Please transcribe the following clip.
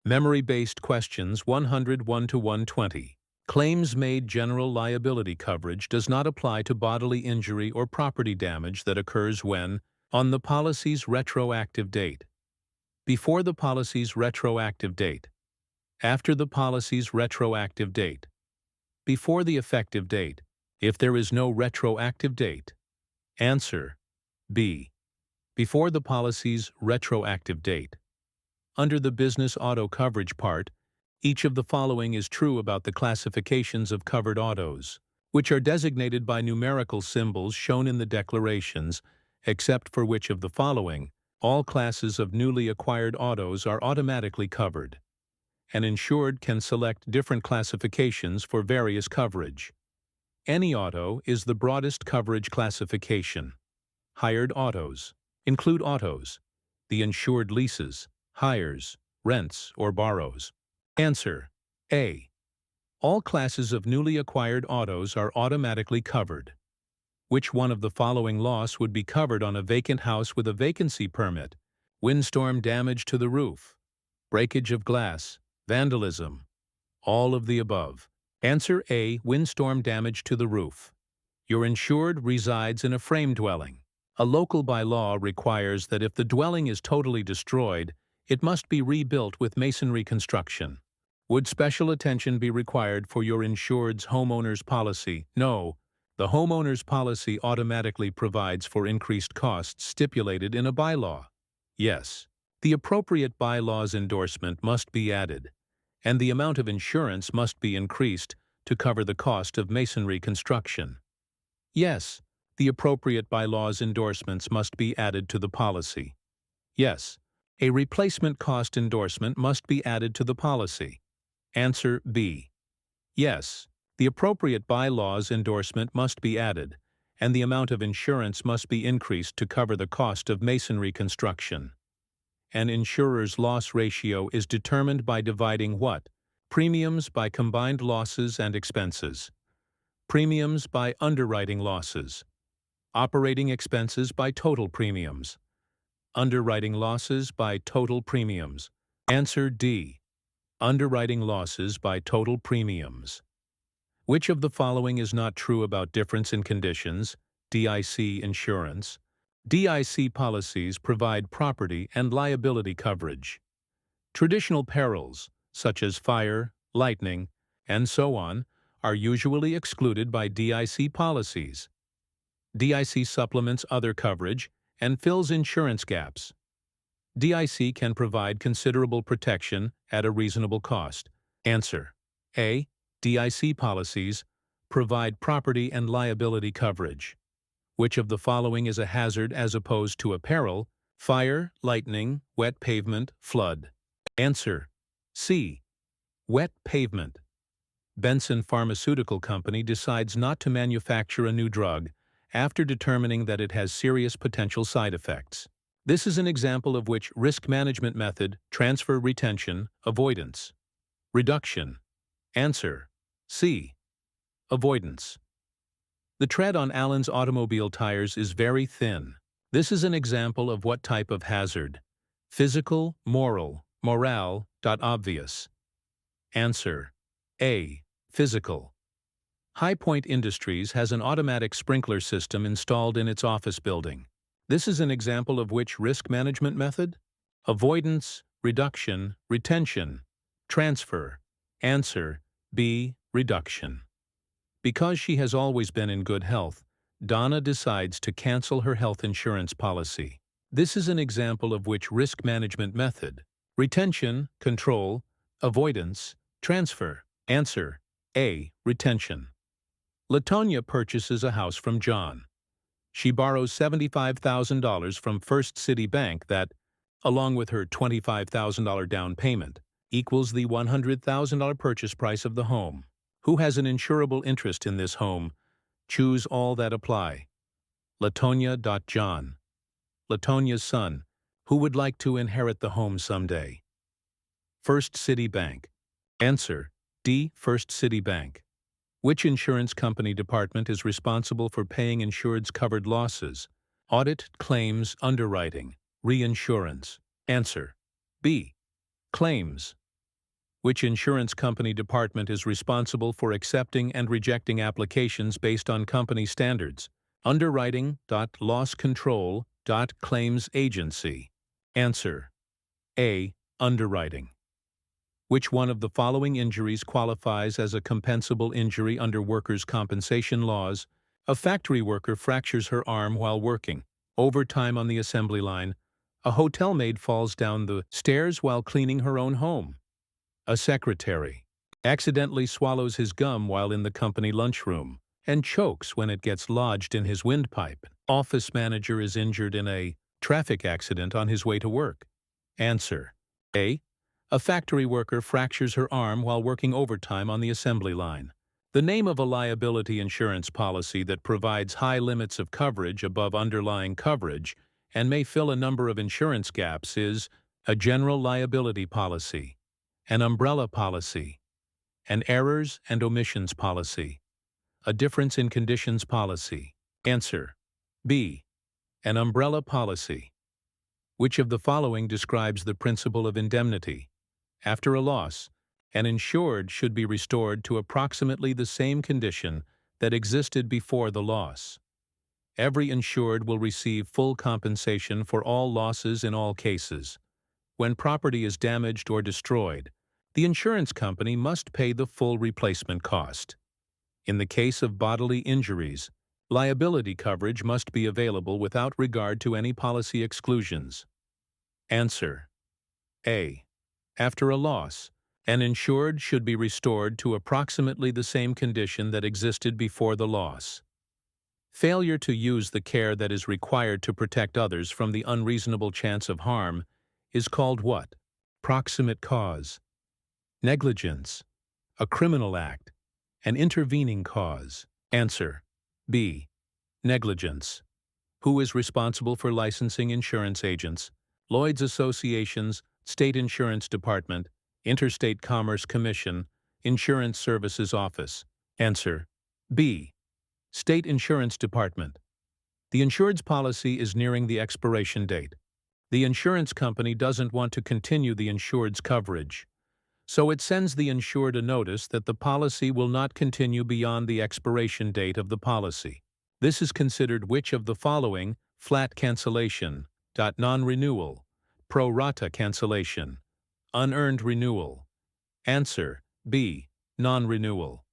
Memory-based questions 101 to 120. Claims-made general liability coverage does not apply to bodily injury or property damage that occurs when, on the policy's retroactive date, before the policy's retroactive date, after the policy's retroactive date, before the effective date, if there is no retroactive date. Answer B. Before the policy's retroactive date. Under the business auto coverage part, each of the following is true about the classifications of covered autos, which are designated by numerical symbols shown in the declarations, except for which of the following: all classes of newly acquired autos are automatically covered. An insured can select different classifications for various coverage. Any auto is the broadest coverage classification. Hired autos include autos the insured leases, hires, rents, or borrows. Answer A. All classes of newly acquired autos are automatically covered. Which one of the following loss would be covered on a vacant house with a vacancy permit? Windstorm damage to the roof, breakage of glass, vandalism, all of the above. Answer A. Windstorm damage to the roof. Your insured resides in a frame dwelling. A local bylaw requires that if the dwelling is totally destroyed, it must be rebuilt with masonry construction. Would special attention be required for your insured's homeowner's policy? No. The homeowner's policy automatically provides for increased costs stipulated in a bylaw. Yes. The appropriate bylaw's endorsement must be added, and the amount of insurance must be increased to cover the cost of masonry construction. Yes. The appropriate bylaw's endorsements must be added to the policy. Yes. A replacement cost endorsement must be added to the policy. Answer B. Yes. The appropriate bylaw's endorsement must be added, and the amount of insurance must be increased to cover the cost of masonry construction. An insurer's loss ratio is determined by dividing what? Premiums by combined losses and expenses. Premiums by underwriting losses. Operating expenses by total premiums. Underwriting losses by total premiums. Answer D. Underwriting losses by total premiums. Which of the following is not true about difference in conditions, DIC insurance? DIC policies provide property and liability coverage. Traditional perils, such as fire, lightning, and so on, are usually excluded by DIC policies. DIC supplements other coverage and fills insurance gaps. DIC can provide considerable protection at a reasonable cost. Answer A. DIC policies provide property and liability coverage. Which of the following is a hazard as opposed to a peril? Fire, lightning, wet pavement, flood. Answer C. Wet pavement. Benson Pharmaceutical Company decides not to manufacture a new drug after determining that it has serious potential side effects. This is an example of which risk management method: transfer, retention, avoidance, reduction. Answer C. Avoidance. The tread on Allen's automobile tires is very thin. This is an example of what type of hazard? Physical, moral, morale. Obvious. Answer A. Physical. High Point Industries has an automatic sprinkler system installed in its office building. This is an example of which risk management method? Avoidance, reduction, retention, transfer. Answer B. Reduction. Because she has always been in good health, Donna decides to cancel her health insurance policy. This is an example of which risk management method? Retention, control, avoidance, transfer. Answer A. Retention. LaTonya purchases a house from John. She borrows $75,000 from First City Bank that, along with her $25,000 down payment, equals the $100,000 purchase price of the home. Who has an insurable interest in this home? Choose all that apply. LaTonya. John. LaTonya's son, who would like to inherit the home someday. First City Bank. Answer D. First City Bank. Which insurance company department is responsible for paying insured's covered losses? Audit, claims, underwriting, reinsurance. Answer B. Claims. Which insurance company department is responsible for accepting and rejecting applications based on company standards? Underwriting.losscontrol.claims agency. Answer: A. Underwriting. Which one of the following injuries qualifies as a compensable injury under workers' compensation laws? A factory worker fractures her arm while working. Overtime on the assembly line. A hotel maid falls down the stairs while cleaning her own home. A secretary accidentally swallows his gum while in the company lunchroom and chokes when it gets lodged in his windpipe. Office manager is injured in a traffic accident on his way to work. Answer: A. A factory worker fractures her arm while working overtime on the assembly line. The name of a liability insurance policy that provides high limits of coverage above underlying coverage and may fill a number of insurance gaps is a general liability policy, an umbrella policy, an errors and omissions policy, a difference in conditions policy. Answer: B. An umbrella policy. Which of the following describes the principle of indemnity? After a loss, an insured should be restored to approximately the same condition that existed before the loss. Every insured will receive full compensation for all losses in all cases. When property is damaged or destroyed, the insurance company must pay the full replacement cost. In the case of bodily injuries, liability coverage must be available without regard to any policy exclusions. Answer: A. After a loss, an insured should be restored to approximately the same condition that existed before the loss. Failure to use the care that is required to protect others from the unreasonable chance of harm is called what? Proximate cause, negligence, a criminal act, an intervening cause. Answer: B. Negligence. Who is responsible for licensing insurance agents? Lloyd's Associations, State Insurance Department, Interstate Commerce Commission, Insurance Services Office. Answer: B. State Insurance Department. The insured's policy is nearing the expiration date. The insurance company doesn't want to continue the insured's coverage, so it sends the insured a notice that the policy will not continue beyond the expiration date of the policy. This is considered which of the following: flat cancellation, non-renewal, pro rata cancellation, unearned renewal. Answer: B. Non-renewal.